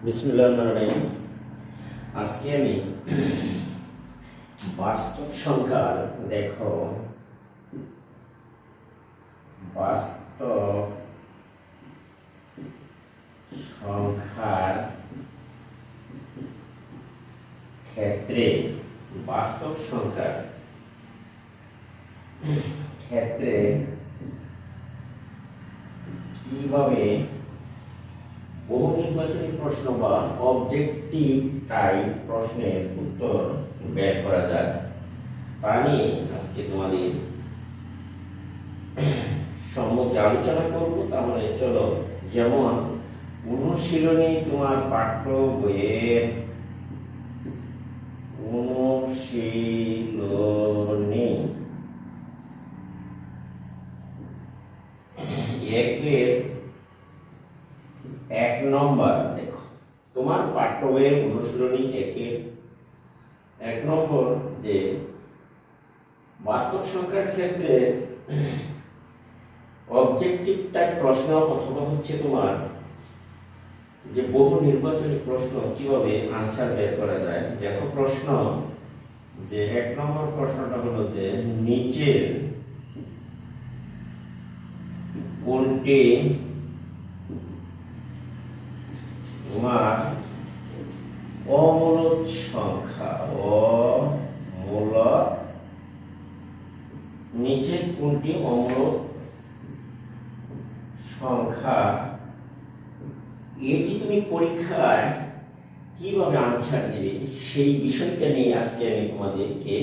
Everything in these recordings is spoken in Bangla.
বিসমিল্লাহিররহমানিররহিম। আজকে আমি বাস্তব সংখ্যার বাস্তব সংখ্যার ক্ষেত্রে কিভাবে বহু নির্বাচনী প্রশ্ন বা অবজেক্টিভ টাইপ প্রশ্নের উত্তর বের করা যায় তা নিয়ে আজকে তোমাদের সম্মুখে আলোচনা করব। তাহলে চলো, যেমন অনুশীলনী, তোমার পাঠ্য বইয়ের অনুশীলনী একের 1 নম্বর। দেখো, তোমার পাঠ্য বইয়ের অনুশীলনী একের 1 নম্বর যে বাস্তব সংখ্যার ক্ষেত্রে অবজেক্টিভ টাইপ প্রশ্ন অথবা হচ্ছে তোমার যে বহু নির্বাচনী প্রশ্ন কিভাবে আনসার বের করা যায়। দেখো, প্রশ্ন যে 1 নম্বর প্রশ্নটা হলো যে নিচের কোনটি তোমার অমূলক সংখ্যা, নিচের কোনটি অমূলক সংখ্যা, এটি তুমি পরীক্ষায় কিভাবে আনসার দিবে সেই বিষয়টা নিয়ে আজকে আমি তোমাদেরকে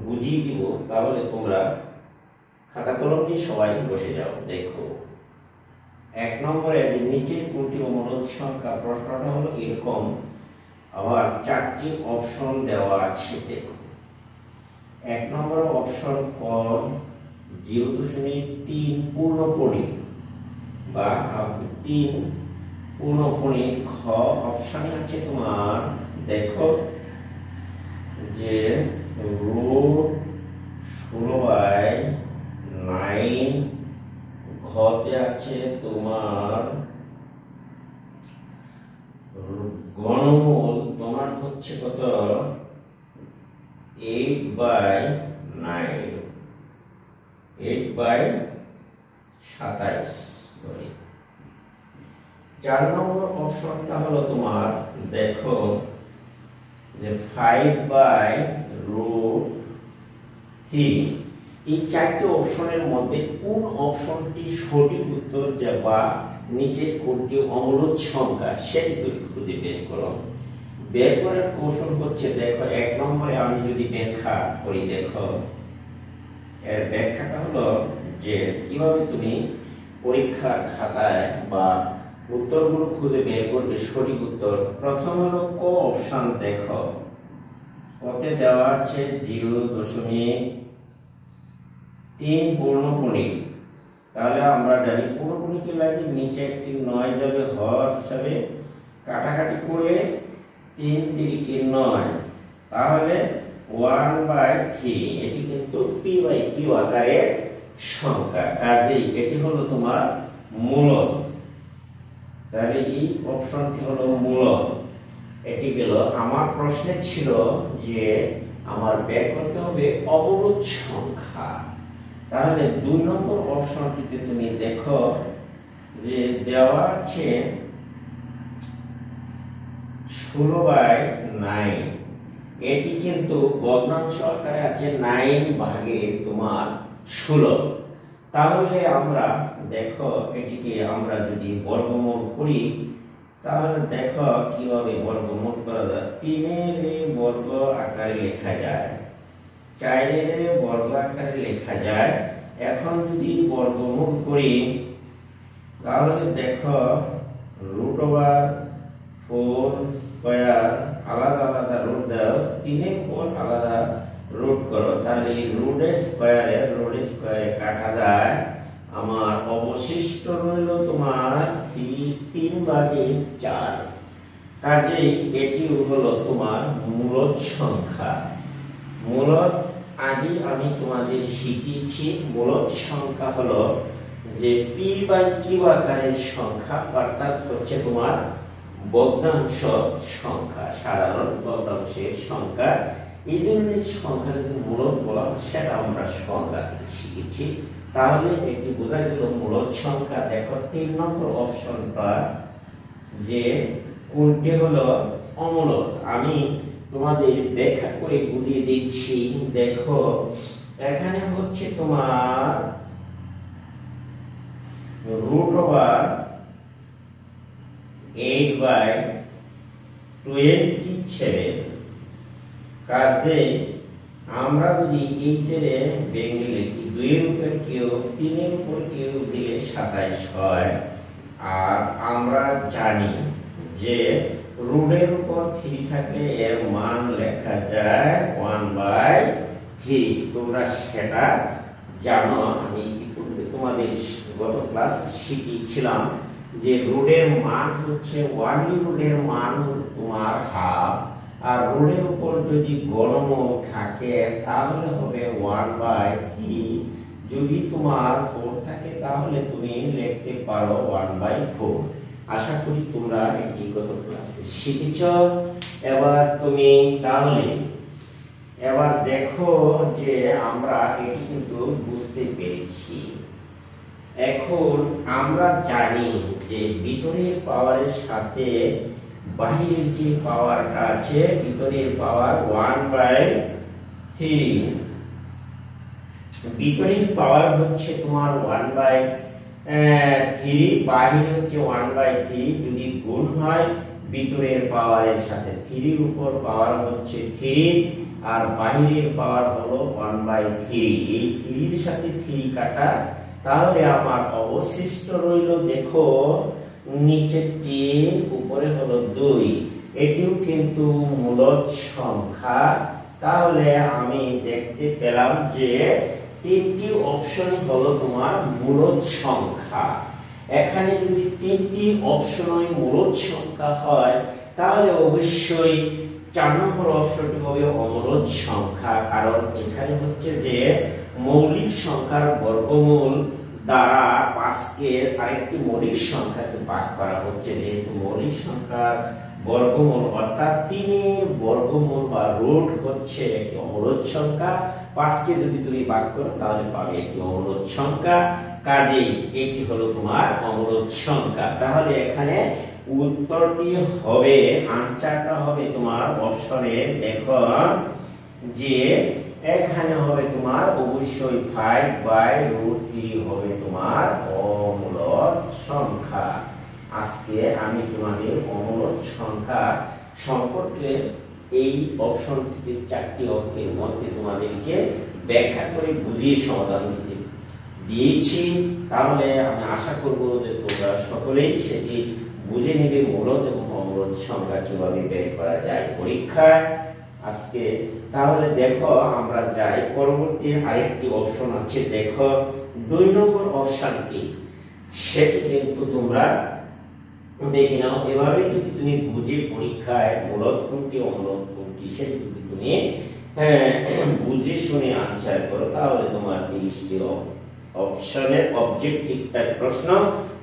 বুঝিয়ে দিব। তাহলে তোমরা খাতা কলম নিয়ে সবাই বসে যাও। দেখো, 1 নম্বরে নিচের কোনটি অমূলক সংখ্যা, প্রশ্নটা হলো এরকম। আবার 4টি অপশন দেওয়া আছে। দেখো, 1 নম্বর অপশন ক 0.3 পূর্ণপণি বা 3 পূর্ণপণি। খ অপশনে আছে তোমার, দেখো যে √16/9। ঘতে আছে তোমার ঘনমূল, তোমার হচ্ছে কত 8/27। সরি, 4 নম্বর অপশনটা হলো তোমার, দেখো যে 5/√3। এই 4টি অপশনের মধ্যে কোন অপশনটি সঠিক উত্তর বা নিচের কোনটি অমূলক সংখ্যা সেটি তুমি খুঁজে বের করো। বের করার কৌশল হচ্ছে, দেখো 1 নম্বরে আমি যদি ব্যাখ্যা করি, দেখো এর ব্যাখ্যাটা হলো যে কিভাবে তুমি পরীক্ষার খাতায় বা উত্তরগুলো খুঁজে বের করবে সঠিক উত্তর। প্রথম হলো ক অপশন। দেখো, কতে দেওয়া আছে 0.3 পূর্ণপণি। তাহলে আমরা জানি পূর্ণপণি কি লাগে, নিচে একটি 9 যাবে, হর হিসাবে কাটাকাটি করে 3 3 9, তাহলে 1/3। এটি কিন্তু p/q আকারের সংখ্যা, কাজেই এটি হলো তোমার মূলক। তাহলে এই অপশনটি হলো মূলক। এটি গেল। আমার প্রশ্নে ছিল যে আমার বের করতে হবে অমূলক সংখ্যা। তাহলে 2 নম্বর অপশনটিতে তুমি দেখো যে দেওয়া আছে 16/9। এটি কিন্তু ভগ্নাংশ আকারে আছে 9 ভাগে তোমার 16। তাহলে আমরা দেখো এটিকে আমরা যদি বর্গমূল করি, তাহলে দেখো কিভাবে বর্গমূল করা যায়। 3 এর বর্গ আকারে লেখা যায়, 4 এর বর্গ আকারে লেখা যায়। এখন যদি বর্গমূল করি, তাহলে দেখো √4² আলাদা আলাদা রুট দাও, 3 এর পর আলাদা রুট করো। তাহলে √² কাটা যায়। আমার অবশিষ্ট রইল তোমার 3/4। কাজেই এটি হলো তোমার মূলক সংখ্যা। মূলক আগে আমি তোমাদের শিখিয়েছি, মূলক সংখ্যা হলো যে পি বাই কিউ আকারের সংখ্যা অর্থাৎ হচ্ছে তোমার ভগ্নাংশ সংখ্যা, সাধারণ ভগ্নাংশের সংখ্যা। এই ধরনের সংখ্যা যদি মূলদ বলা হয় সেটা আমরা সংজ্ঞা থেকে শিখেছি। তাহলে এটি বোঝা গেল মূলদ সংখ্যা। দেখো 3 নম্বর অপশনটা যে কোনটি হলো অমূলদ, আমি তোমাদের ব্যাখ্যা করে বুঝিয়ে দিচ্ছি। দেখো এখানে হচ্ছে তোমার √8/27। কাজে আমরা যদি 8 এর ভেঙে লিখি 2 এর উপর কিউব 3 এর উপর কিউব দিলে 27 হয়। আর আমরা জানি যে রুটের উপর 3 থাকলে এর মান লেখা যায় 1/3। তোমরা সেটা জানো। আমি ইতিপূর্বে তোমাদের গত ক্লাস শিখিয়েছিলাম যে রুটের মান হচ্ছে 1 রুটের মান তোমার হাফ, আর রুটের উপর যদি গণমূল থাকে তাহলে হবে 1/3। যদি তোমার 4 থাকে তাহলে তুমি লিখতে পারো 1/4। আশা করি তোমরা এটি গত ক্লাসে শিখেছ। এবার তুমি তাহলে এবার দেখো যে আমরা এটি কিন্তু বুঝতে পেরেছি। এখন আমরা জানি যে ভিতরের পাওয়ারের সাথে বাহিরের যে পাওয়ারটা আছে, ভিতরের পাওয়ার 1/3, ভিতরের পাওয়ার হচ্ছে তোমার 1/3, বাহিরে হচ্ছে 1/3। যদি গুণ হয় ভিতরের পাওয়ারের সাথে 3 এর উপর পাওয়ার হচ্ছে 3 আর বাহিরের পাওয়ার হলো 1/3। এই 3 এর সাথে 3 কাটা, তাহলে আমার অবশিষ্ট রইল দেখো নিচে 3 উপরে হলো 2। এটিও কিন্তু মূলদ সংখ্যা। তাহলে আমি দেখতে পেলাম যে 3টি অপশন হলো তোমার মূলদ সংখ্যা। এখানে যদি 3টি অপশনই মূলদ সংখ্যা হয় তাহলে অবশ্যই 4 নম্বর অপশনটি হবে অমূলদ সংখ্যা। কারণ এখানে হচ্ছে যে মৌলিক সংখ্যার বর্গমূল দ্বারা 5কে আরেকটি মৌলিক সংখ্যাকে ভাগ করা হচ্ছে। যেহেতু মৌলিক সংখ্যার বর্গমূল অর্থাৎ 3 এর বর্গমূল বা রুট হচ্ছে একটি অমূলদ সংখ্যা। 5কে যদি তুমি ভাগ করো তাহলে পাবে একটি অমূলদ সংখ্যা। কাজেই এটি হলো তোমার অমূলদ সংখ্যা। তাহলে এখানে উত্তরটি হবে, আনসারটা হবে তোমার অপশনে দেখো যে এখানে হবে তোমার অবশ্যই 5/√3 হবে তোমার অমূলদ সংখ্যা। আজকে আমি তোমাদের অমূলদ সংখ্যা সম্পর্কে এই অপশন থেকে 4টি অঙ্কের মধ্যে তোমাদেরকে ব্যাখ্যা করে বুঝিয়ে সমাধান দিয়েছি। তাহলে আমি আশা করব যে তোমরা সকলেই সেটি বুঝে নেবে মূলদ এবং অমূলদ সংখ্যা কিভাবে বের করা যায় পরীক্ষায় আজকে। তাহলে দেখো আমরা যাই পরবর্তী আরেকটি অপশন আছে। দেখো 2 নম্বর অপশনটি, সেটি কিন্তু তোমরা দেখে নাও। এভাবে যদি তুমি বুঝে পরীক্ষায় মূলদ কোনটি অমূলদ কোনটি সেটি যদি তুমি বুঝে শুনে আনসার করো তাহলে তোমার 30টি অপশনের অবজেক্টিভ টাইপ প্রশ্ন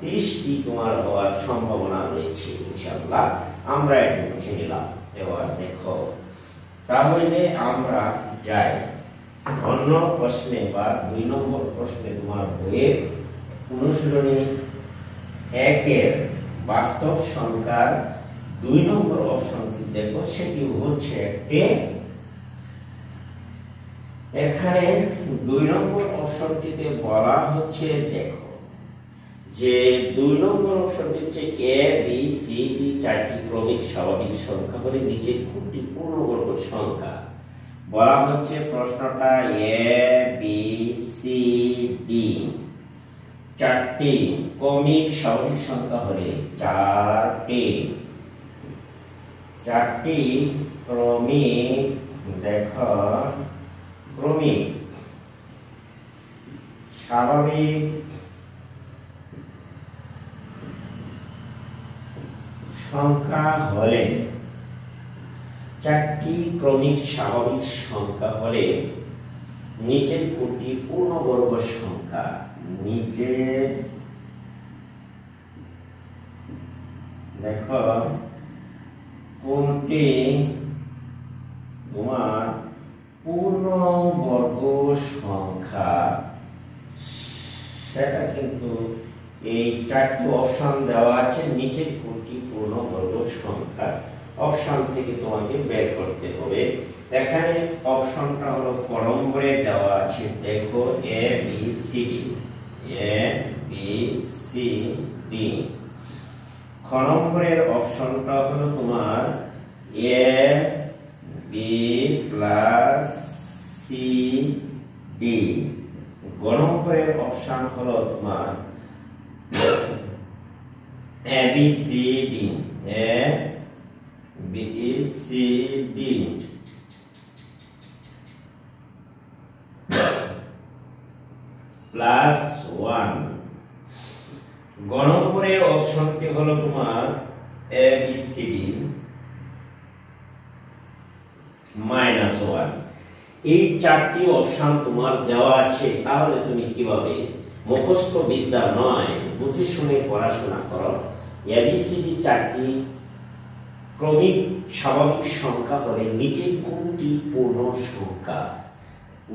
30টি তোমার হওয়ার সম্ভাবনা রয়েছে ইনশাআল্লাহ। আমরা এটা বুঝে নিলাম। এবার দেখো তাহলে আমরা যাই অন্য প্রশ্নে বা 2 নম্বর প্রশ্নে। তোমার বইয়ের অনুশীলনী 1 এর বাস্তব সংখ্যার 2 নম্বর অপশনটি দেখো, সেটি হচ্ছে একটি। এখানে 2 নম্বর অপশনটিতে বলা হচ্ছে দেখো যে 2 নম্বর অপশনটি হচ্ছে a b c d 4টি ক্রমিক স্বাভাবিক সংখ্যা করে নিচের কোনটি পূর্ণবর্গ সংখ্যা। বলা হচ্ছে প্রশ্নটা a b c d 4টি ক্রমিক স্বাভাবিক সংখ্যা হলে 4টি ক্রমিক দেখো ক্রমিক স্বাভাবিক সংখ্যা হলে 4টি ক্রমিক স্বাভাবিক সংখ্যা হলে নিচের কোনটি পূর্ণবর্গ সংখ্যা। নিচের দেখো কোনটি তোমার পূর্ণবর্গ সংখ্যা, সেটা কিন্তু এই চারটি অপশন দেওয়া আছে, নিচের কোনটি পূর্ণবর্গ সংখ্যা অপশন থেকে তোমাকে বের করতে হবে। এখানে অপশনটা হলো ক নম্বরে দেওয়া আছে, দেখো A B C D, A B C D. খ নম্বরের অপশনটা হলো তোমার A B plus C D. গ নম্বরের অপশন হলো তোমার A B C D, A B C D plus 1। গ নম্বরের অপশনটি হলো তোমার A B C D minus 1। এই চারটি অপশন তোমার দেওয়া আছে, তাহলে তুমি কিভাবে, মুখস্থ বিদ্যা নয়, বুঝে শুনে পড়াশোনা করো। এবিসিডি চারটি ক্রমিক স্বাভাবিক সংখ্যা হলে নিচের কোনটি পূর্ণ সংখ্যা,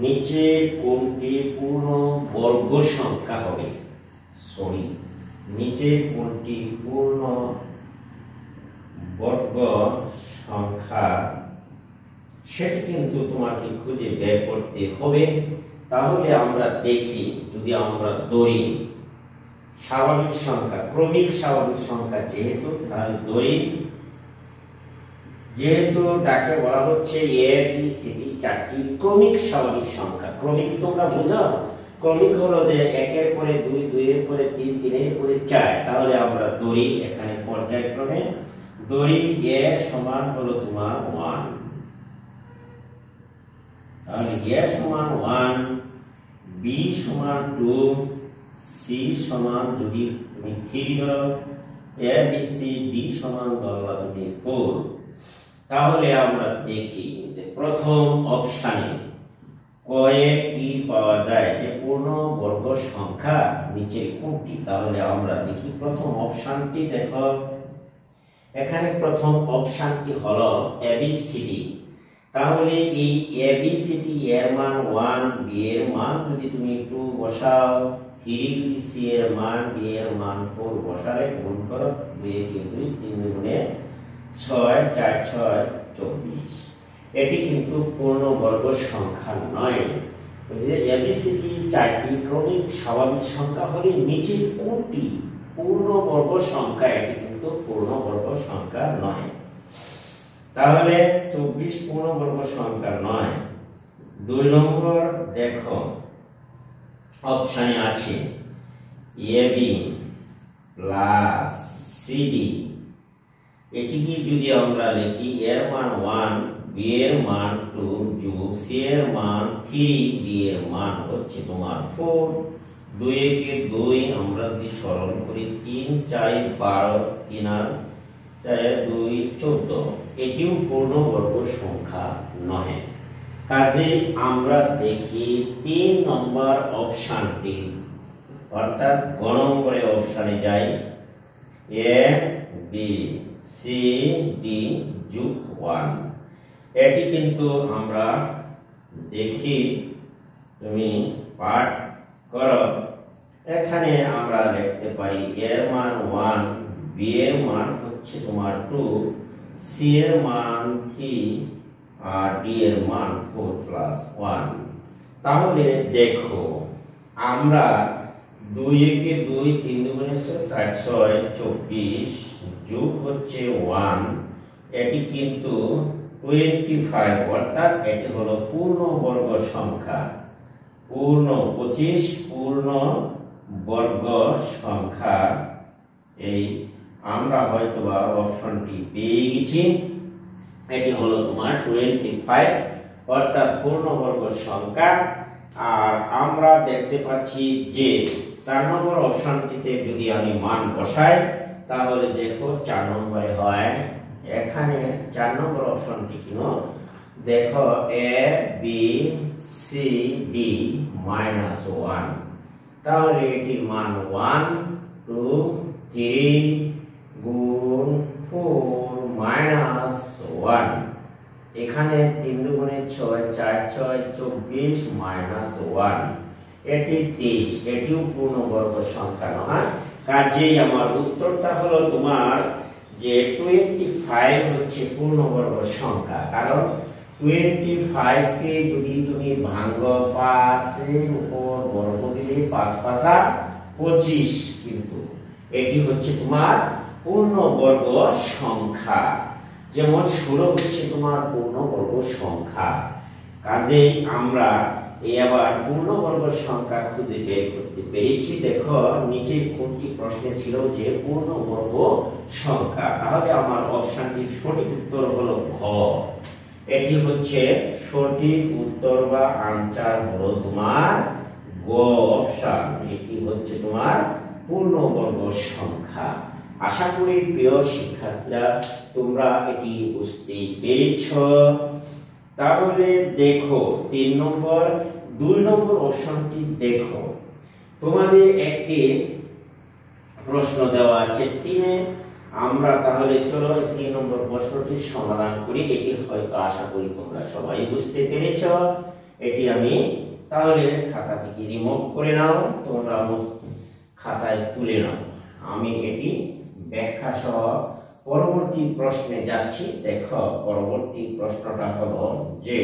নিচের কোনটি পূর্ণ বর্গ সংখ্যা হবে, সরি নিচের কোনটি পূর্ণ বর্গ সংখ্যা, সেটি কিন্তু তোমাকে খুঁজে বের করতে হবে। তাহলে আমরা দেখি, যদি আমরা ধরি স্বাভাবিক সংখ্যা, ক্রমিক স্বাভাবিক সংখ্যা যেহেতু, তাহলে ধরি যেহেতু ডাকে বলা হচ্ছে এ বি সি ডি চারটি ক্রমিক স্বাভাবিক সংখ্যা। ক্রমিক তোমরা বুঝো, ক্রমিক হলো যে একের পরে দুই, দুইয়ের পরে তিন, তিনের পরে চার। তাহলে আমরা ধরি এখানে পর্যায়ক্রমে ধরি এ সমান হলো তোমার 1, তাহলে এ সমান 1, বি সমান 2, সি সমান যদি তুমি 3 ধরো, এ বি সি ডি সমান ধরলা তুমি 4। তাহলে আমরা দেখি যে প্রথম অপশনে কয়টি পাওয়া যায় যে পূর্ণ বর্গ সংখ্যা, নিচে কোনটি। তাহলে আমরা দেখি প্রথম অপশনটি, দেখো এখানে প্রথম অপশনটি হলো এবিসিডি। তাহলে এই এবিসিডি এর মান 1, বি এর মান যদি তুমি 2 বসাও, 3 যদি সি এর মান, বি এর মান 4 বসালে গুণ করো, 2 কে 2, 3 গুণে 6, 4 6 24। এটি কিন্তু পূর্ণবর্গ সংখ্যা নয়। বুঝলে, এবিসিডি চারটি ক্রমিক স্বাভাবিক সংখ্যা হলে নিচের কোনটি পূর্ণবর্গ সংখ্যা, এটি কিন্তু পূর্ণবর্গ সংখ্যা নয়। তাহলে 24 পূর্ণবর্গ সংখ্যা নয়। 2 নম্বর দেখো অপশনে আছে এবি প্লাস সিডি। এটিকে যদি আমরা লিখি এর মান 1, বি এর মান 2 যোগ সি এর মান 3, ডি এর মান হচ্ছে তোমার 4। 2 একে 2 আমরা যদি সরল করি 3 4 12, 3 আর 4 2 14। এটিও পূর্ণবর্গ সংখ্যা নয়। কাজে আমরা দেখি 3 নম্বর অপশনটি, অর্থাৎ গ নম্বরের অপশনে যাই, এ বি সি ডি যোগ 1। এটি কিন্তু আমরা দেখি, তুমি পাঠ করো। এখানে আমরা লিখতে পারি এর মান 1, বি এর মান হচ্ছে তোমার 2, সি এর মান 3 আর ডি এর মান 4 প্লাস 1। তাহলে দেখো আমরা 2 একে 2, 3 দুগুণে 4 6 24 যোগ হচ্ছে 1, এটি কিন্তু 25, অর্থাৎ এটি হলো পূর্ণবর্গ সংখ্যা। 25 পূর্ণ বর্গ সংখ্যা। এই আমরা হয়তোবা অপশনটি পেয়ে গেছি, এটি হলো তোমার 25, অর্থাৎ পূর্ণবর্গ সংখ্যা। আর আমরা দেখতে পাচ্ছি যে 4 নম্বর অপশনটিতে যদি আমি মান বসাই, তাহলে দেখো 4 নম্বরে হয়, এখানে 4 নম্বর অপশনটি কিনো, দেখো এ বি সি ডি -1। তাহলে এটির মান 1 2 3 গুণ 4 মাইনাস 1, এখানে 3 দুগুণে 6, 4 6 24 মাইনাস 1, এটি 23, এটিও পূর্ণবর্গ সংখ্যা নয়। কাজেই আমার উত্তরটা হলো তোমার যে 25 হচ্ছে পূর্ণবর্গ সংখ্যা, কারণ 25 কে যদি তুমি ভাঙো 5 এর উপর বর্গ দিলে 5 5 25, কিন্তু এটি হচ্ছে তোমার পূর্ণবর্গ সংখ্যা। যেমন 16 হচ্ছে তোমার পূর্ণবর্গ সংখ্যা। কাজেই আমরা এবার পূর্ণবর্গ সংখ্যা খুঁজে বের করতে পেরেছি। দেখো নিচে কোনটি প্রশ্নে ছিল যে পূর্ণবর্গ সংখ্যা, তাহলে আমার অপশনটির সঠিক উত্তর হলো ঘ। এটি হচ্ছে সঠিক উত্তর বা আনসার হলো তোমার গ অপশন। এটি হচ্ছে তোমার পূর্ণবর্গ সংখ্যা। আশা করি প্রিয় শিক্ষার্থীরা তোমরা এটি বুঝতে পেরেছ। তাহলে দেখো 3 নম্বর 2 নম্বর অপশনটি দেখো, তোমাদের একটি প্রশ্ন দেওয়া আছে 3-এ। আমরা তাহলে চলো 3 নম্বর প্রশ্নটির সমাধান করি। এটি হয়তো আশা করি তোমরা সবাই বুঝতে পেরেছ। এটি আমি তাহলে খাতা থেকে রিমুভ করে নাও, তোমরা খাতায় তুলে নাও। আমি এটি ব্যাখ্যা সহ পরবর্তী প্রশ্নে যাচ্ছি। দেখো পরবর্তী প্রশ্নটা হলো যে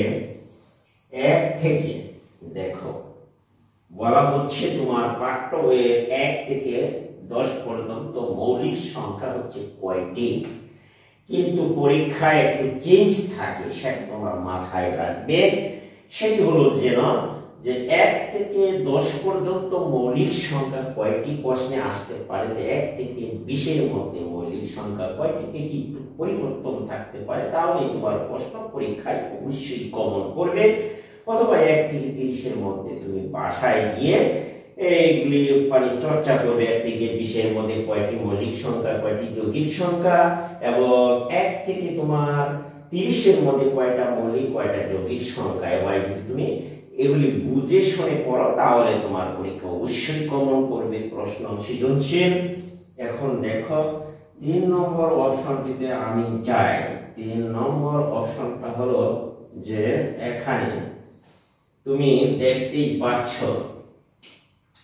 1 থেকে, দেখো বলা হচ্ছে তোমার পাঠ্য বইয়ে 1 থেকে 10 পর্যন্ত মৌলিক সংখ্যা হচ্ছে কয়টি, কিন্তু পরীক্ষায় একটু চেঞ্জ থাকে, সেটা তোমরা মাথায় রাখবে। সেটি হলো যেন যে 1 থেকে 10 পর্যন্ত মৌলিক সংখ্যা কয়টি প্রশ্নে আসতে পারে, যে 1 থেকে 20 এর মধ্যে মৌলিক সংখ্যা কয়টি, এটি একটু পরিবর্তন থাকতে পারে। তাহলে তোমার প্রশ্ন পরীক্ষায় অবশ্যই কমন করবে, অথবা 1 থেকে 30 এর মধ্যে তুমি বাসায় গিয়ে এইগুলি মানে চর্চা করবে। 1 থেকে 20 এর মধ্যে কয়টি মৌলিক সংখ্যা, কয়টি যৌগিক সংখ্যা, এবং 1 থেকে তোমার 30 এর মধ্যে কয়টা মৌলিক, কয়টা যৌগিক সংখ্যা, এবং তুমি এগুলি বুঝে শুনে পড়ো, তাহলে তোমার পরীক্ষা অবশ্যই কমন করবে প্রশ্ন সৃজনশীল। এখন দেখো 3 নম্বর অপশনটিতে আমি যাই। 3 নম্বর অপশনটা হলো যে এখানে তুমি দেখতেই পাচ্ছ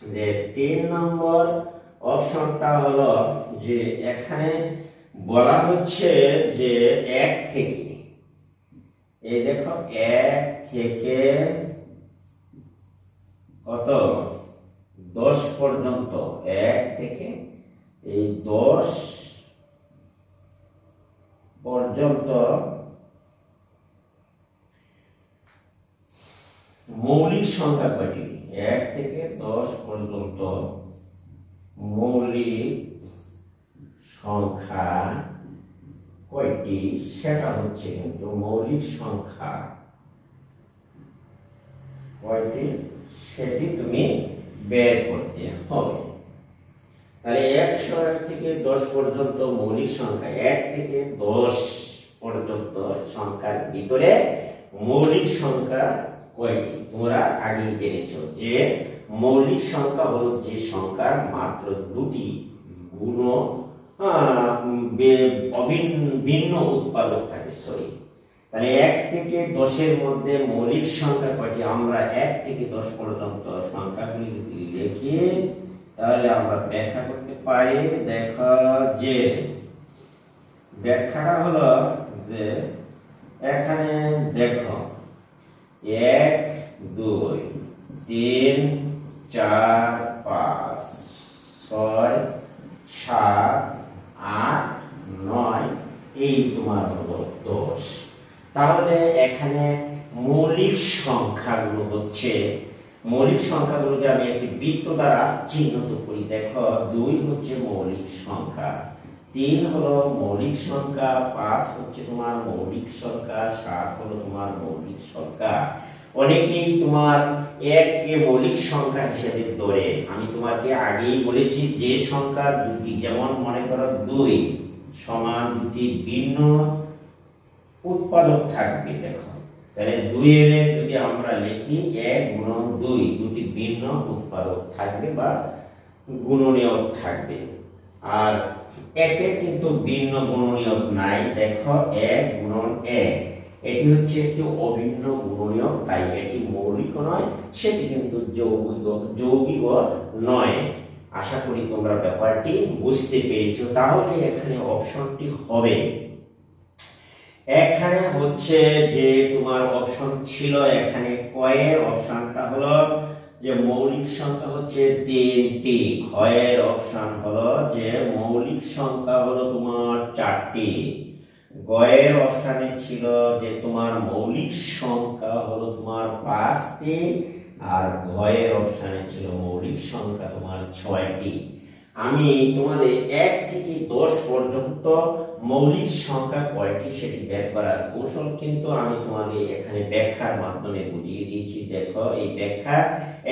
যে 3 নম্বর অপশনটা হলো যে এখানে বলা হচ্ছে যে 1 থেকে, এই দেখো 1 থেকে কত 10 পর্যন্ত, 1 থেকে এই 10 পর্যন্ত মৌলিক সংখ্যা কয়টি, 1 থেকে 10 পর্যন্ত মৌলিক সংখ্যা কয়টি, সেটা হচ্ছে কিন্তু মৌলিক সংখ্যা কয়টি সেটি তুমি বের করতে হবে। তাহলে 1 থেকে 10 পর্যন্ত মৌলিক সংখ্যা, 1 থেকে 10 পর্যন্ত সংখ্যার ভিতরে মৌলিক সংখ্যা কয়টি, তোমরা আগে জেনেছো যে মৌলিক সংখ্যা হলো যে সংখ্যার মাত্র দুটি গুণ ভিন্ন উৎপাদক থাকে। তাহলে 1 থেকে 10 এর মধ্যে মৌলিক সংখ্যা কয়টি, আমরা 1 থেকে 10 পর্যন্ত সংখ্যাগুলি যদি লিখি তাহলে আমরা ব্যাখ্যা করতে পারি। দেখো যে ব্যাখ্যাটা হলো যে এখানে দেখো 1 2 3 4 5 6 7 8 9, এই তোমার হলো 10। তাহলে এখানে মৌলিক সংখ্যাগুলো হচ্ছে, মৌলিক সংখ্যাগুলোকে আমি একটি বৃত্ত দ্বারা চিহ্নিত করি। দেখো 2 হচ্ছে মৌলিক সংখ্যা, 3 হলো মৌলিক সংখ্যা, 5 হচ্ছে তোমার মৌলিক সংখ্যা, 7 হলো তোমার মৌলিক সংখ্যা। অনেকেই তোমার 1 কে মৌলিক সংখ্যা হিসেবে ধরে। আমি তোমাকে আগেই বলেছি যে সংখ্যা দুটি, যেমন মনে করো 2 সমান দুটি ভিন্ন উৎপাদক থাকবে। দেখো তাহলে 2 এর যদি আমরা লিখি 1 গুণন 2, দুটি ভিন্ন উৎপাদক থাকবে বা গুণনীয়ক থাকবে। আর একের কিন্তু ভিন্ন গুণনীয়ক নাই। দেখো 1 গুণন 1 এটি হচ্ছে একটি অভিন্ন গুণনীয়ক, তাই এটি মৌলিক নয়, সেটি কিন্তু যৌগিক নয়। আশা করি তোমরা ব্যাপারটি বুঝতে পেরেছো। তাহলে এখানে অপশনটি হবে, এখানে হচ্ছে যে তোমার অপশন ছিল, এখানে কয়ের অপশনটা হলো যে মৌলিক সংখ্যা হচ্ছে 3টি, ক্ষয়ের অপশন হলো যে মৌলিক সংখ্যা হলো তোমার 4টি, গয়ের অপশনে ছিল যে তোমার মৌলিক সংখ্যা হলো তোমার 5টি, আর ঘয়ের অপশনে ছিল মৌলিক সংখ্যা তোমার 6টি। আমি তোমাদের 1 থেকে 10 পর্যন্ত মৌলিক সংখ্যা কয়টি সেটি বের করার কৌশল কিন্তু আমি তোমাদের এখানে ব্যাখ্যার মাধ্যমে বুঝিয়ে দিয়েছি। দেখো এই ব্যাখ্যা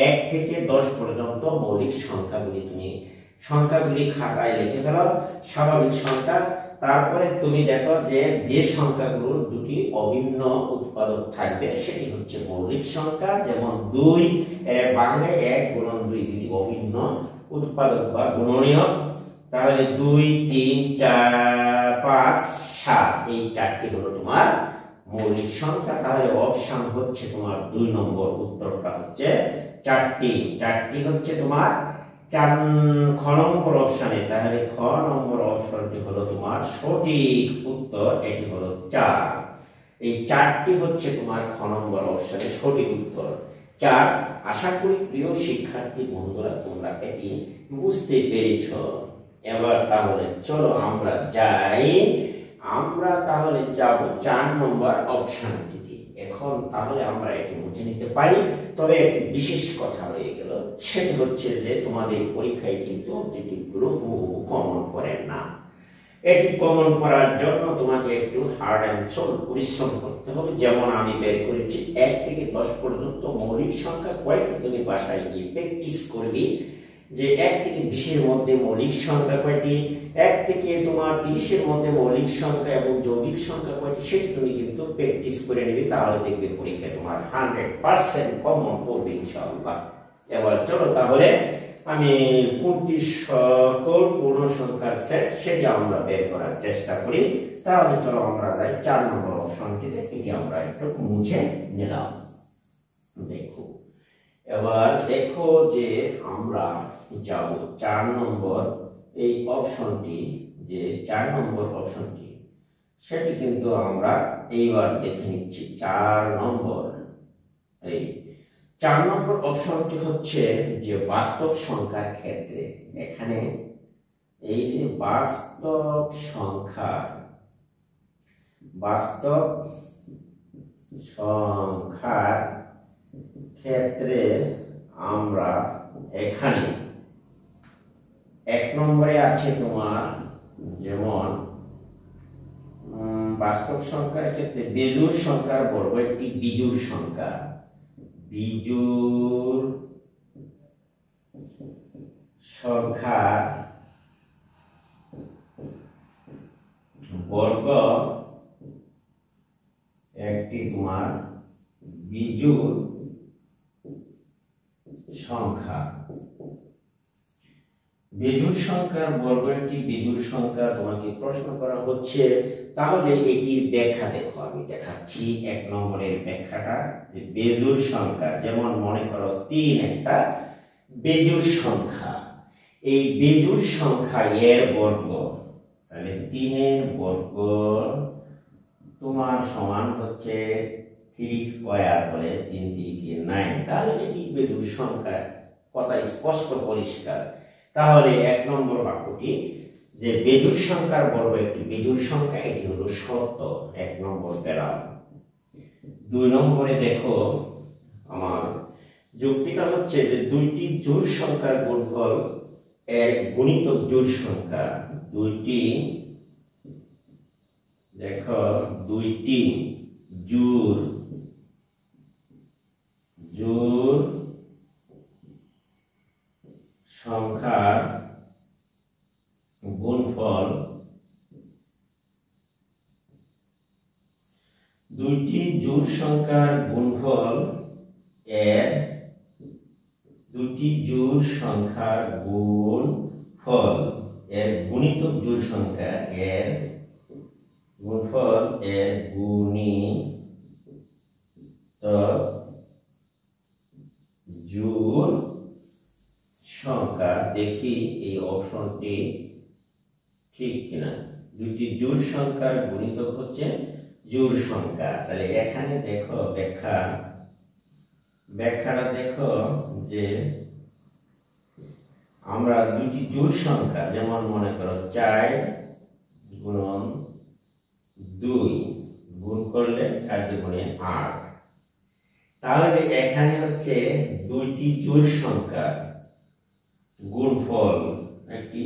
1 থেকে 10 পর্যন্ত মৌলিক সংখ্যাগুলি খাতায় লিখে ফেলো, স্বাভাবিক সংখ্যা। তারপরে তুমি দেখো যে সংখ্যাগুলোর দুটি অভিন্ন উৎপাদক থাকবে সেটি হচ্ছে মৌলিক সংখ্যা, যেমন 2 এর বাংলায় 1 গুণন 2 দুটি অভিন্ন উৎপাদক বা গুণনীয়ক। তাহলে 2 3 4 5 7 এই 4টি হলো তোমার মৌলিক সংখ্যা। তাহলে অপশন হচ্ছে তোমার 2 নম্বর, উত্তরটা হচ্ছে 4টি হচ্ছে তোমার খ নম্বর অপশনে। তাহলে খ নম্বর অপশনটি হলো তোমার সঠিক উত্তর, এটি হলো 4। এই 4টি হচ্ছে তোমার খ নম্বর অপশনে সঠিক উত্তর 4। আশা করি প্রিয় শিক্ষার্থী বন্ধুরা তোমরা এটি বুঝতে পেরেছো। এবার তাহলে চলো আমরা যাব 4 নম্বর অপশনটিতে। এখন তাহলে আমরা এটি বুঝে নিতে পারি। তবে একটি বিশেষ কথা রয়ে গেল, সেটি হচ্ছে যে তোমাদের পরীক্ষায় কিন্তু অবজেক্টিভগুলো হুবহু কমন করেন না। এটি কমন করার জন্য তোমাকে একটু হার্ড অ্যান্ড সোল পরিশ্রম করতে হবে। যেমন আমি বের করেছি 1 থেকে 10 পর্যন্ত মৌলিক সংখ্যা কয়টি, তুমি বাসায় গিয়ে প্র্যাকটিস করবে যে 1 থেকে 20 এর মধ্যে মৌলিক সংখ্যা কয়টি, 1 থেকে তোমার 30 এর মধ্যে মৌলিক সংখ্যা এবং যৌগিক সংখ্যা কয়টি, সেটি তুমি কিন্তু প্র্যাকটিস করে নেবে। তাহলে দেখবে পরীক্ষায় তোমার 100% কমন করবে ইনশাআল্লাহ। এবার চলো তাহলে আমি কোনটি সকল পূর্ণ সংখ্যার সেট সেটি আমরা বের করার চেষ্টা করি। তাহলে চলো আমরা যাই 4 নম্বর অপশনটিতে। এটি আমরা একটু মুছে নিলাম। দেখো এবার দেখো যে আমরা যাব 4 নম্বর এই অপশনটি, যে 4 নম্বর অপশনটি সেটি কিন্তু আমরা এইবার দেখে নিচ্ছি। 4 নম্বর এই 4 নম্বর অপশনটি হচ্ছে যে বাস্তব সংখ্যার ক্ষেত্রে। এখানে এই যে বাস্তব সংখ্যার ক্ষেত্রে আমরা এখানে 1 নম্বরে আছে তোমার যেমন বাস্তব সংখ্যার ক্ষেত্রে বেজোড় সংখ্যার বর্গ একটি বিজোড় সংখ্যা, বিজোড় সংখ্যার বর্গ একটি তোমার বিজোড় সংখ্যা। বেজোড় সংখ্যার বর্গ একটি বিজোড় সংখ্যা তোমাকে প্রশ্ন করা হচ্ছে। তাহলে এটির ব্যাখ্যা দেখো, আমি দেখাচ্ছি 1 নম্বরের ব্যাখ্যাটা। যে বেজোড় সংখ্যা, যেমন মনে করো 3 একটা বেজোড় সংখ্যা, এই বেজোড় সংখ্যা এর বর্গ, তাহলে 3 এর বর্গ তোমার সমান হচ্ছে 3 স্কয়ার হলে 3 3 9। তাহলে এটি বেজোড় সংখ্যা, কথা স্পষ্ট পরিষ্কার। তাহলে 1 নম্বর বাক্যটি যে বেজোড় সংখ্যার বর্গ একটি বিজোড় সংখ্যা, এটি হলো সত্য। 1 নম্বর পেলাম। 2 নম্বরে দেখো আমার যুক্তিটা হচ্ছে যে দুইটি জোড় সংখ্যার গুণফল এর গুণিতক জোড় সংখ্যা। দুইটি জোড় সংখ্যার গুণফল, দুইটি জোড় সংখ্যার গুণফল এর এর গুণিতক জোড় সংখ্যা এর গুণফল এর গুণিতক জোড় সংখ্যা। দেখি এই অপশনটি ঠিক কিনা। দুটি জোড় সংখ্যার গুণিতক হচ্ছে জোড় সংখ্যা। তাহলে এখানে দেখো ব্যাখ্যাটা দেখো যে আমরা দুটি জোড় সংখ্যা যেমন মনে করো 4 গুণন 2 গুণ করলে 4 দুগুণে 8। তাহলে এখানে হচ্ছে দুইটি জোড় সংখ্যা গুণফল, একটি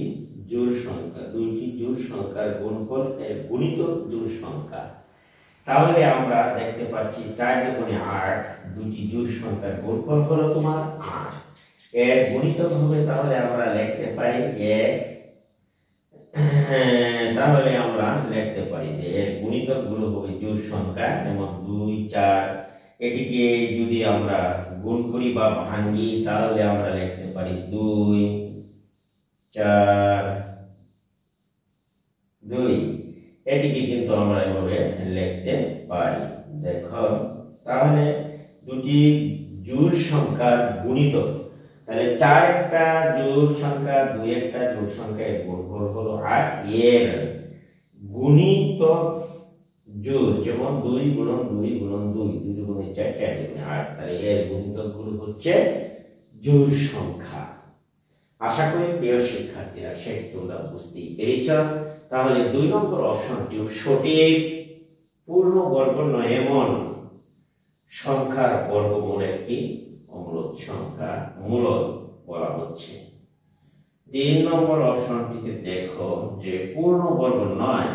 জোড় সংখ্যা, দুইটি জোড় সংখ্যার গুণফল এর গুণিতক জোড় সংখ্যা। তাহলে আমরা দেখতে পাচ্ছি 4 দুগুণে 8, দুইটি জোড় সংখ্যার গুণফল হলো তোমার 8। এর গুণিতক হবে, তাহলে আমরা লিখতে পারি 1। তাহলে আমরা লিখতে পারি যে এর গুণিতক গুলো হবে জোড় সংখ্যা, যেমন 2 4। এটিকে যদি আমরা গুণ করি বা ভাঙি তাহলে আমরা লিখতে পারি 2 4 2। এটিকে কিন্তু আমরা এভাবে লিখতে পারি। দেখো তাহলে দুটি জোড় সংখ্যার গুণিতক, তাহলে 4 একটা জোড় সংখ্যা 2 একটা জোড় সংখ্যা এর গুণফল হলো 8। এর গুণিতক জোড় যেমন 2 গুণন 2 গুণন 2 2 দুগুণে 4 4 দুগুণে 8। তাহলে এর গুণিতক গুলো হচ্ছে জোড় সংখ্যা। আশা করি প্রিয় শিক্ষার্থীরা সেটি তোমরা বুঝতেই পেরেছ। তাহলে 2 নম্বর অপশনটি সঠিক। পূর্ণবর্গ নয় এমন সংখ্যার বর্গমূল একটি অমূলদ সংখ্যা মূলদ বলা হচ্ছে। 3 নম্বর অপশনটিতে দেখো যে পূর্ণবর্গ নয়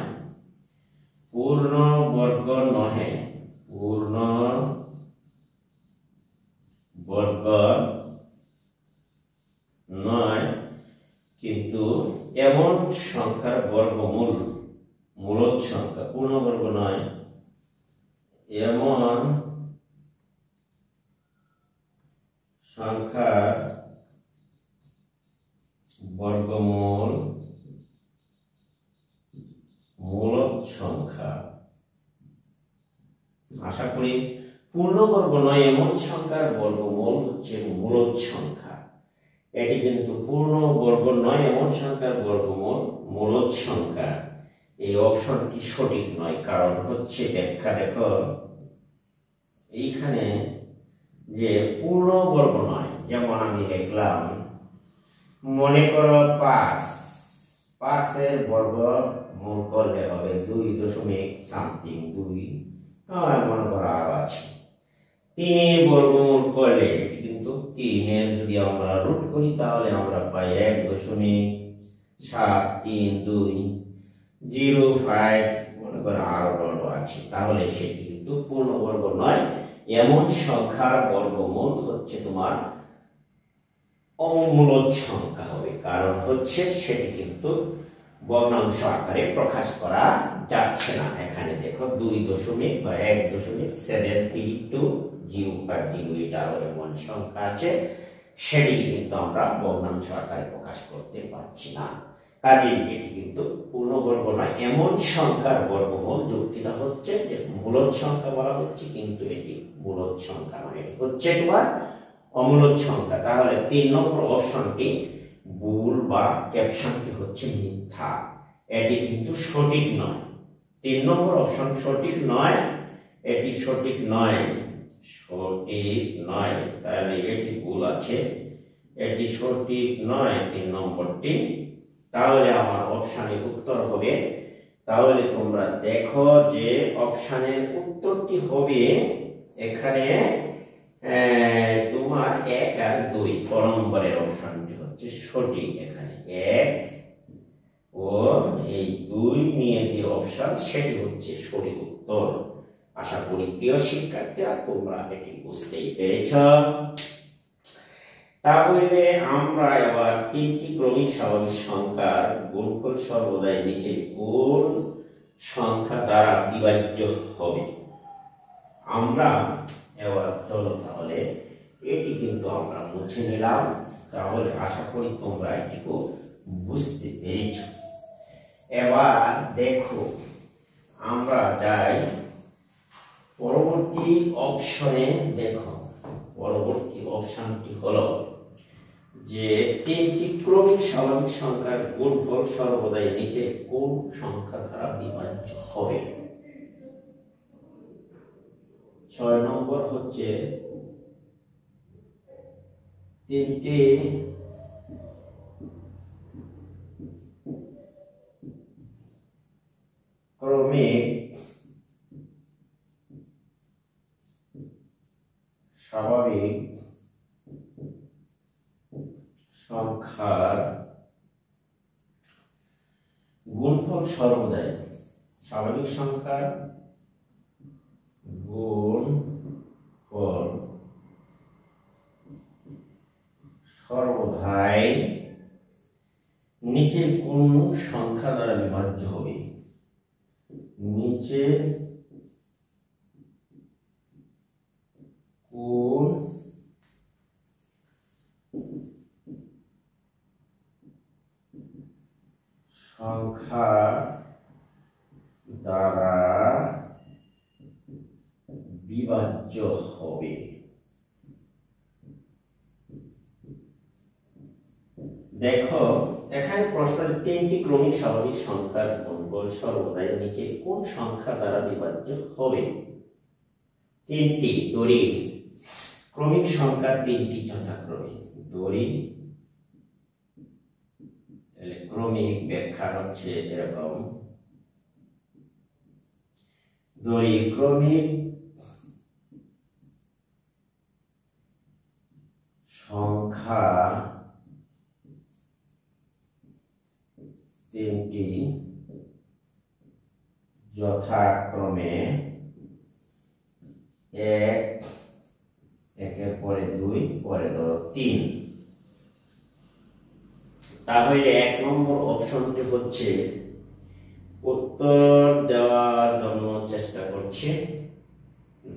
কিন্তু এমন সংখ্যার বর্গমূল মূলদ সংখ্যা। পূর্ণবর্গ নয় এমন সংখ্যার বর্গমূল মূলদ সংখ্যা। আশা করি পূর্ণবর্গ নয় এমন সংখ্যার বর্গমূল হচ্ছে মূলদ সংখ্যা। এটি কিন্তু পূর্ণবর্গ নয় এমন সংখ্যার বর্গমূল মূলদ সংখ্যা। এই অপশনটি সঠিক নয়, কারণ হচ্ছে ব্যাখ্যা দেখো এইখানে যে পূর্ণবর্গ নয়, যেমন আমি লিখলাম মনে করো 5 এর বর্গমূল করলে হবে 2.something 2। মনে করো আরো আছে 3 এর বর্গমূল করলে কিন্তু 3 এর যদি আমরা রুট করি তাহলে আমরা পাই 1.7320 মনে করো আরো বড় আছে। তাহলে সেটি কিন্তু পূর্ণবর্গ নয় এমন সংখ্যার বর্গমূল হচ্ছে তোমার অমূলদ সংখ্যা হবে, কারণ হচ্ছে সেটি কিন্তু ভগ্নাংশ আকারে প্রকাশ করা যাচ্ছে না। এখানে দেখো 2.17320 এটাও এমন সংখ্যা আছে, সেটি কিন্তু আমরা ভগ্নাংশ আকারে প্রকাশ করতে পারছি না। কাজেই এটি কিন্তু পূর্ণবর্গ নয় এমন সংখ্যার বর্গমূল। যুক্তিটা হচ্ছে যে মূলদ সংখ্যা বলা হচ্ছে, কিন্তু এটি মূলদ সংখ্যা নয়, এটি হচ্ছে তোমার অমূলদ সংখ্যা। তাহলে 3 নম্বর অপশনটি ভুল বা ক্যাপশনটি হচ্ছে মিথ্যা, এটি কিন্তু সঠিক নয়। 3 নম্বর অপশন সঠিক নয়, এটি সঠিক নয়। তাহলে এটি ভুল আছে, এটি সঠিক নয় 3 নম্বরটি। তাহলে আমার অপশনের উত্তর হবে, তাহলে তোমরা দেখো যে অপশনের উত্তরটি হবে এখানে তোমার 1 আর 2 ক নম্বরের অপশনটি হচ্ছে সঠিক। এখানে 1 ও এই 2 নিয়ে যে অপশন সেটি হচ্ছে সঠিক উত্তর। আশা করি প্রিয় শিক্ষার্থীরা তোমরা এটি বুঝতেই পেরেছ। তাহলে আমরা এবার 3টি ক্রমিক স্বাভাবিক সংখ্যার গুণফল সর্বদাই নিচে কোন সংখ্যা দ্বারা বিভাজ্য হবে। আমরা এবার চলো তাহলে এটি কিন্তু আমরা মুছে নিলাম। তাহলে আশা করি তোমরা এটিকে বুঝতে পেরেছ। এবার দেখো আমরা যাই পরবর্তী অপশনে। দেখো পরবর্তী অপশনটি হলো যে তিনটি ক্রমিক স্বাভাবিক সংখ্যার গুণফল সর্বদাই নিচে কোন সংখ্যা দ্বারা বিভাজ্য হবে। 6 নম্বর হচ্ছে তিনটি ক্রমিক স্বাভাবিক সংখ্যার গুণফল সর্বদাই, স্বাভাবিক সংখ্যার গুণফল সর্বদাই নিচের কোন সংখ্যা দ্বারা বিভাজ্য হবে। নিচে কোন সংখ্যা দ্বারা বিভাজ্য হবে। দেখো এখানে প্রশ্ন, তিনটি ক্রমিক স্বাভাবিক সংখ্যার গুণফল সর্বদাই নিচে কোন সংখ্যা দ্বারা বিভাজ্য হবে। তিনটি দড়ি ক্রমিক সংখ্যা, তিনটি যথাক্রমে দড়ি, ক্রমিক ব্যাখ্যা হচ্ছে এরকম, দড়ি ক্রমিক সংখ্যা তিনটি যথাক্রমে এক, একের পরে দুই, পরে ধরো তিন। তাহলে 1 নম্বর অপশনটি হচ্ছে উত্তর দেওয়ার জন্য চেষ্টা করছে।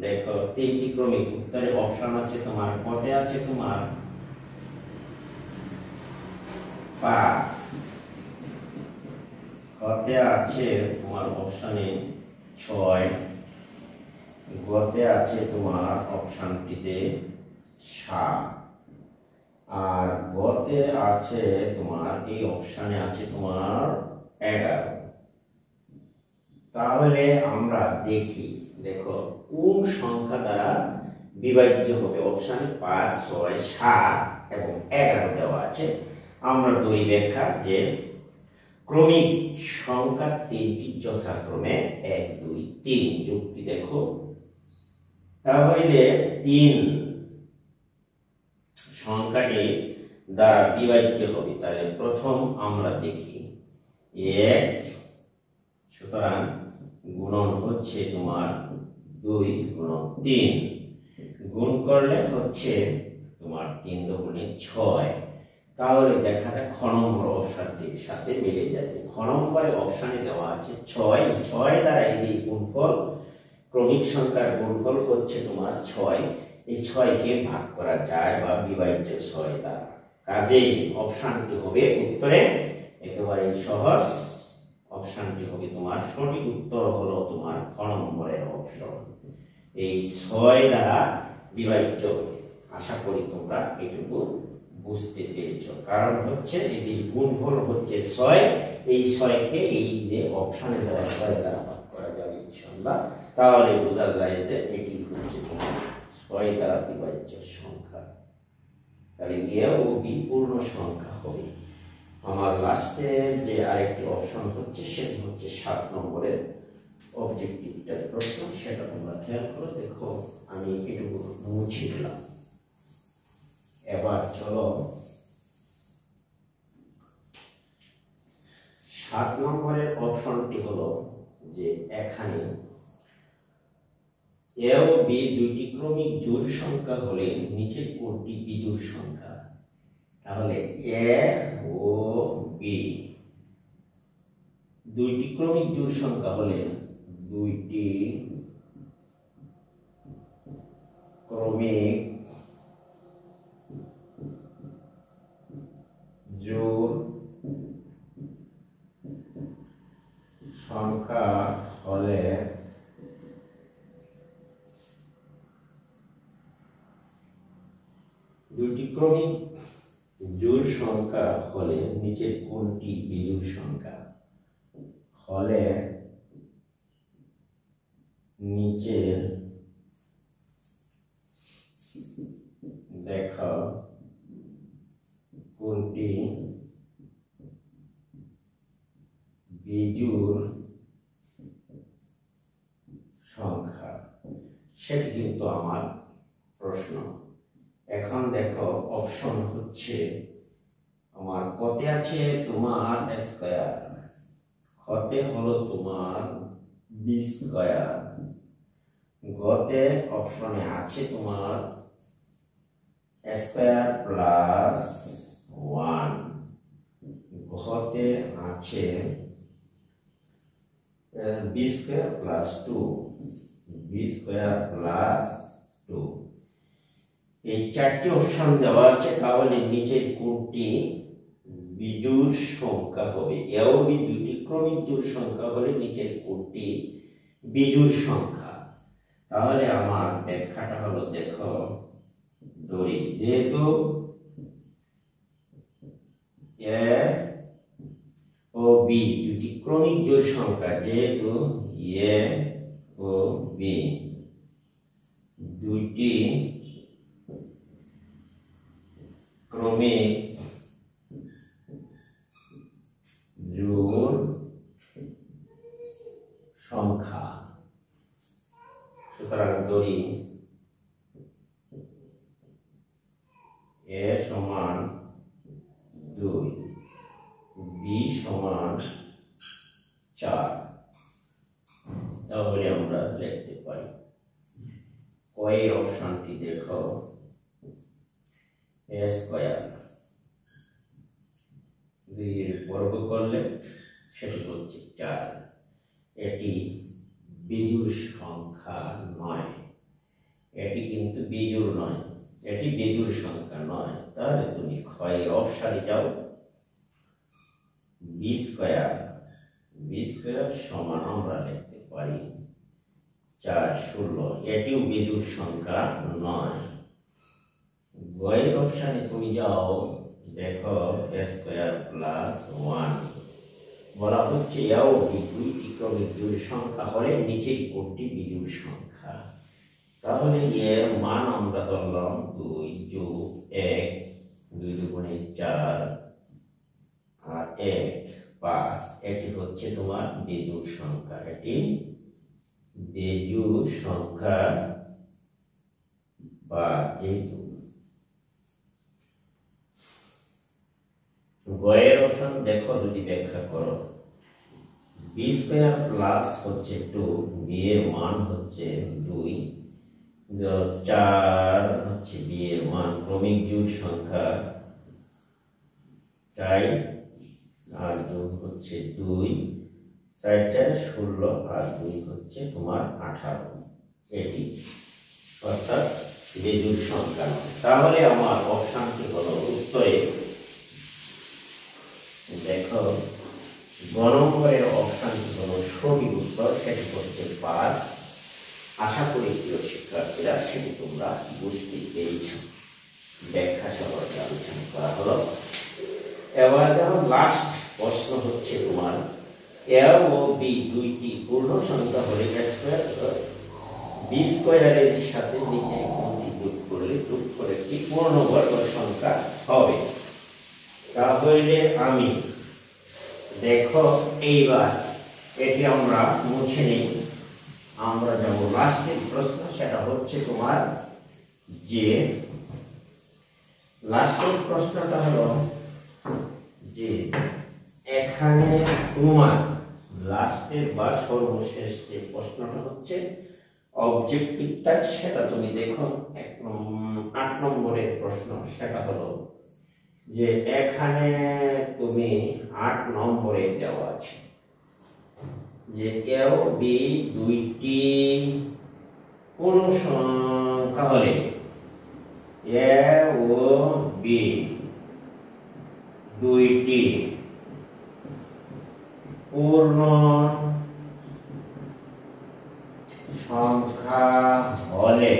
দেখো তিনটি ক্রমিক, উত্তরে অপশন আছে তোমার, কতে আছে তোমার 5, কতে আছে তোমার অপশনে 6, গতে আছে তোমার অপশনটিতে 7, আর গতে আছে তোমার এই অপশনে আছে তোমার 11। তাহলে আমরা দেখি, দেখো কোন সংখ্যা দ্বারা বিভাজ্য হবে। অপশনে 5, 6, 7 এবং 11 দেওয়া আছে। আমরা দুই ব্যাখ্যা যে ক্রমিক সংখ্যা তিনটি যথাক্রমে 1, 2, 3, যুক্তি দেখো। তাহলে 3 সংখ্যাটি দ্বারা বিভাজ্য হবে। তাহলে প্রথম আমরা দেখি 1, সুতরাং গুণন হচ্ছে তোমার 2 গুণন 3, গুণ করলে হচ্ছে তোমার 3 দুগুণে 6। তাহলে দেখা যায় খ নম্বর অপশনটির সাথে মিলে যাচ্ছে। খ নম্বরে অপশনে দেওয়া আছে 6, 6 দ্বারা এই গুণফল, ক্রমিক সংখ্যার গুণফল হচ্ছে তোমার 6। এই 6 কে ভাগ করা যায় বা বিভাজ্য 6 দ্বারা। কাজেই অপশনটি হবে উত্তরে একেবারে সহজ। অপশনটি হবে তোমার সঠিক উত্তর হলো তোমার খ নম্বরের অপশন, এই 6 দ্বারা বিভাজ্য। আশা করি তোমরা এটুকু বুঝতে পেরেছ। কারণ হচ্ছে এটির গুণফল হচ্ছে 6, এই 6 কে এই যে অপশনে দেওয়া 6 দ্বারা ভাগ করা যাবে ইনশাআল্লাহ। তাহলে বোঝা যায় যে এটি হচ্ছে তোমার 6 দ্বারা বিভাজ্য সংখ্যা। তাহলে এ ও বি পূর্ণ সংখ্যা হবে। আমার লাস্টে যে আরেকটি অপশন হচ্ছে সেটা হচ্ছে 7 নম্বরের অবজেক্টিভটার প্রশ্ন, সেটা তোমরা খেয়াল করে দেখো। আমি এটুকু মুছে দিলাম। এবার চলো 7 নম্বরের অপশনটি হলো যে এখানে এ ও বি দুইটি ক্রমিক জোড় সংখ্যা হলে নিচে কোনটি বিজোড় সংখ্যা। তাহলে এ ও বি দুইটি ক্রমিক জোড় সংখ্যা হলে দুইটি ক্রমিক জোড় সংখ্যা হলে দুটি ক্রমিক জোড় সংখ্যা হলে নিচের কোনটি বিজোড় সংখ্যা হলে নিচের দেখো কোনটি বিজোড় সংখ্যা সেটি কিন্তু আমার প্রশ্ন। এখন দেখো অপশন হচ্ছে আমার কতে আছে তোমার স্কয়ার, কতে হলো তোমার বি স্কয়ার, গতে অপশনে আছে তোমার স্কয়ার প্লাস 1, ঘতে আছে B square plus 2, B square plus 2। এই চারটি অপশন দেওয়া আছে, তাহলে নিচের কোনটি বিজোড় সংখ্যা হবে? এও বি দুইটি ক্রমিক জোড় সংখ্যা হলে নিচের কোনটি বিজোড় সংখ্যা? তাহলে আমার ব্যাখ্যাটা হলো দেখো ধরি, যেহেতু এ ও বি দুটি ক্রমিক জোড় সংখ্যা, যেহেতু এ ও বি দুইটি ক্রমিক জোড় সংখ্যা, সুতরাং ধরি এ সমান 2, বি সমান 4, তাহলে আমরা লিখতে পারি কয়ের অপশনটি দেখো এ স্কয়ার 2 এর বর্গ করলে সেটি হচ্ছে 4, এটি বিজোড় সংখ্যা নয়, এটি কিন্তু বিজোড় নয়, এটি বিজোড় সংখ্যা নয়। তাহলে তুমি ক্ষয়ের অপশনে যাও, বি স্কয়ার, বি স্কয়ার সমান আমরা লিখতে পারি 4 16, এটিও বিজোড় সংখ্যা নয়। গয়ের অপশনে তুমি যাও, দেখো এ স্কয়ার প্লাস 1, বলা হচ্ছে এও দুইটি ক্রমিক জোড় সংখ্যা হলে নিচের কোনটি বিজোড় সংখ্যা? তাহলে এর মান আমরা ধরলাম 2 যোগ 1, 2 দুগুণে 4 আর 1 5, এটি হচ্ছে তোমার বিজোড় সংখ্যা, এটি বিজোড় সংখ্যা বা যেহেতু গয়ের অপশন দেখো যদি ব্যাখ্যা করো, বি স্কয়ার প্লাস হচ্ছে 2, বি এর মান হচ্ছে 2, 4 হচ্ছে বি এর মান, ক্রমিক জোড় সংখ্যা 4 আর যোগ হচ্ছে 2, 4 4 16 আর 2 হচ্ছে তোমার 18, এটি অর্থাৎ বিজোড় সংখ্যা। তাহলে আমার অপশনটি হলো উত্তরে দেখো গ নম্বরের অপশনটি হলো সঠিক উত্তর, সেটি হচ্ছে 5। আশা করি প্রিয় শিক্ষার্থীরা সেটি তোমরা বুঝতে পেরেছ, ব্যাখ্যা সহ আলোচনা করা হলো। এবার যেমন লাস্ট প্রশ্ন হচ্ছে তোমার এ ও বি দুইটি পূর্ণ সংখ্যা হলে বি স্কয়ারের সাথে নিচে কোনটি যোগ করলে যোগ করে একটি পূর্ণবর্গ সংখ্যা হবে? তাহলে আমি দেখো এইবার এটি আমরা মুছে নিই, আমরা যাব লাস্টের প্রশ্ন, সেটা হচ্ছে তোমার যে লাস্টের প্রশ্নটা হলো যে এখানে তোমার লাস্টের বা সর্বশেষ যে প্রশ্নটা হচ্ছে অবজেক্টিভটা, সেটা তুমি দেখো 8 নম্বরের প্রশ্ন, সেটা হলো যে এখানে তুমি 8 নম্বরে দেওয়া আছে যে এ ও বি দুইটি পূর্ণ সংখ্যা হলে এ ও বি দুইটি পূর্ণ সংখ্যা হলে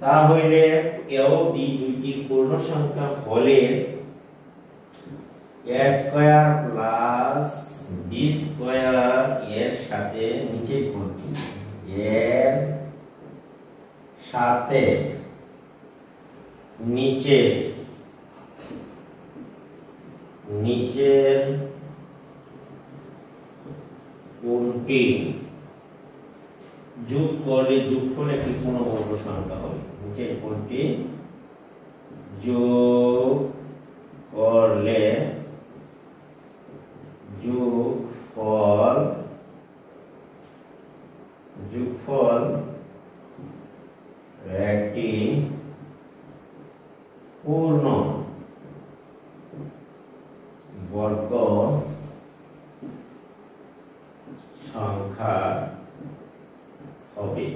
তাহলে এ ও বি দুইটি পূর্ণ সংখ্যা হলে a square plus b square এর সাথে নিচে কোনটি এর সাথে নিচের কোনটি যোগ করলে যোগফল একটি পূর্ণবর্গ সংখ্যা হবে নিচের কোনটি যোগ করলে যোগফল একটি পূর্ণ বর্গ সংখ্যা হবে।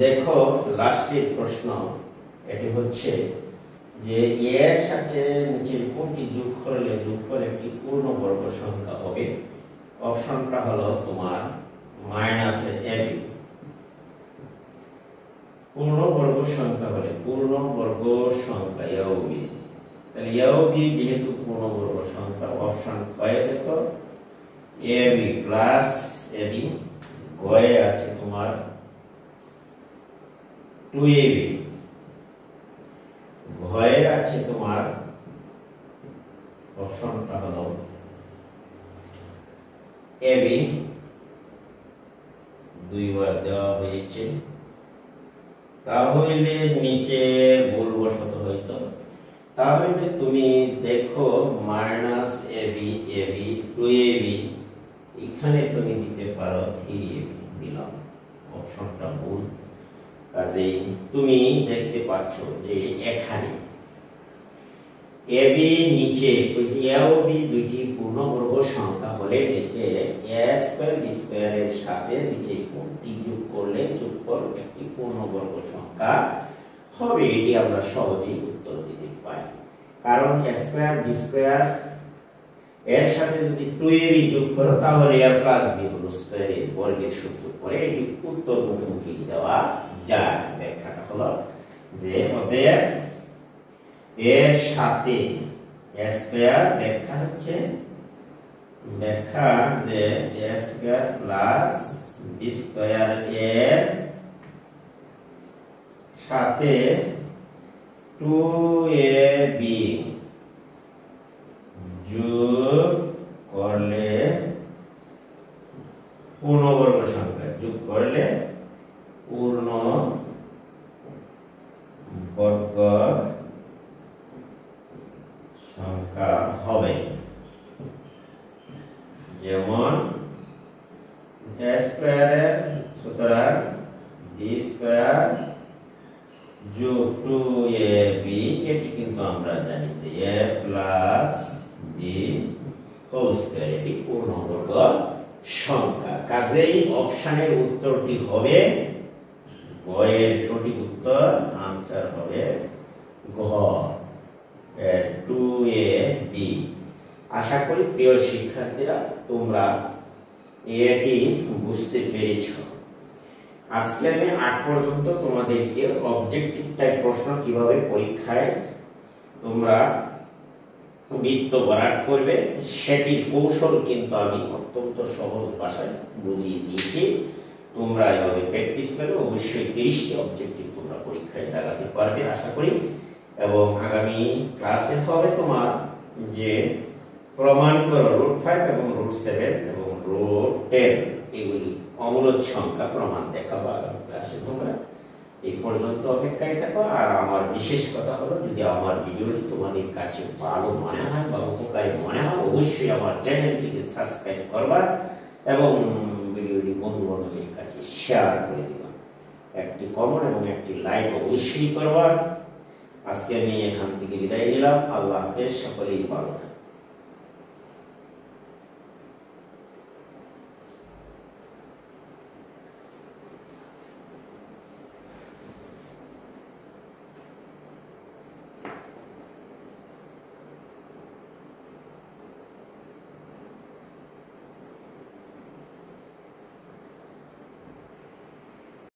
দেখো লাস্টের প্রশ্ন এটি হচ্ছে যে এর সাথে নিচের কোনটি যোগ করলে যোগফল একটি পূর্ণবর্গ সংখ্যা হবে। অপশনটা হলো তোমার মাইনাস ab। পূর্ণবর্গ সংখ্যা হলে পূর্ণবর্গ সংখ্যা ab, তাহলে ab যেহেতু পূর্ণবর্গ সংখ্যা অপশন কয়ে দেখো ab প্লাস ab, গয়ে আছে তোমার 2ab, ঘয়ে আছে তোমার অপশনটা হলো ab, দুইবার দেওয়া হয়েছে। তাহলে নিচে ভুলবশত হয়তো, তাহলে তুমি দেখো মাইনাস ab 2ab, এখানে তুমি দিতে পারো 3ab, দিলাম অপশনটা ভুল। কাজেই তুমি দেখতে পাচ্ছ যে এখানে ab নিচে ab দুইটি পূর্ণবর্গ সংখ্যা হলে নিচে a স্কয়ার b স্কয়ার এর সাথে নিচে কোনটি যোগ করলে যোগফল একটি পূর্ণবর্গ সংখ্যা হবে। এটি আমরা সহজেই উত্তর দিতে পারি, কারণ a স্কয়ার b স্কয়ার এর সাথে যদি 2ab যোগ করো তাহলে a plus b whole square এর বর্গের সূত্র পড়ে এটি উত্তর মুখোমুখি দেওয়া যায়। ব্যাখ্যাটা হলো যে অতএব এর সাথে a স্কয়ার ব্যাখ্যা হচ্ছে যে a square plus b square এর সাথে 2ab যোগ করলে পূর্ণবর্গ সংখ্যা, যোগ করলে পূর্ণবর্গ সংখ্যা হবে। যেমন a স্কয়ারের সুতরাং b স্কয়ার যোগ 2ab, এটি কিন্তু আমরা জানি যে a plus b whole square এটি পূর্ণবর্গ সংখ্যা। কাজেই অপশনের উত্তরটি হবে গ এর সঠিক উত্তর আনসার হবে ঘ 2ab। আশা করি প্রিয় শিক্ষার্থীরা তোমরা এটি বুঝতে পেরেছো। আজকে আমি 8 পর্যন্ত তোমাদেরকে অবজেক্টিভ টাইপ প্রশ্ন কিভাবে পরীক্ষায় তোমরা বৃত্ত ভরাট করবে সেটির কৌশল কিন্তু আমি অত্যন্ত সহজ ভাষায় বুঝিয়ে দিয়েছি। তোমরা এভাবে প্র্যাকটিস করে অবশ্যই 30টি অবজেক্টিভ তোমরা পরীক্ষায় লাগাতে পারবে আশা করি। এবং আগামী ক্লাসে হবে তোমার যে প্রমাণ করো √5 এবং √7 এবং √10 এগুলি অমূলদ সংখ্যা প্রমাণ দেখাবো আগামী ক্লাসে। তোমরা এই পর্যন্ত অপেক্ষায় থাকো। আর আমার বিশেষ কথা হলো, যদি আমার ভিডিওটি তোমাদের কাছে ভালো মনে হয় বা উপকারী মনে হয় অবশ্যই আমার চ্যানেলটিকে সাবস্ক্রাইব করবা এবং ভিডিওটি বন্ধু বান্ধবের কাছে শেয়ার করে দিবা। একটি কমেন্ট এবং একটি লাইক অবশ্যই করবা। আজকে আমি এখান থেকে বিদায় নিলাম। আল্লাহ হাফেজ, সকলেই ভালো থাকবেন।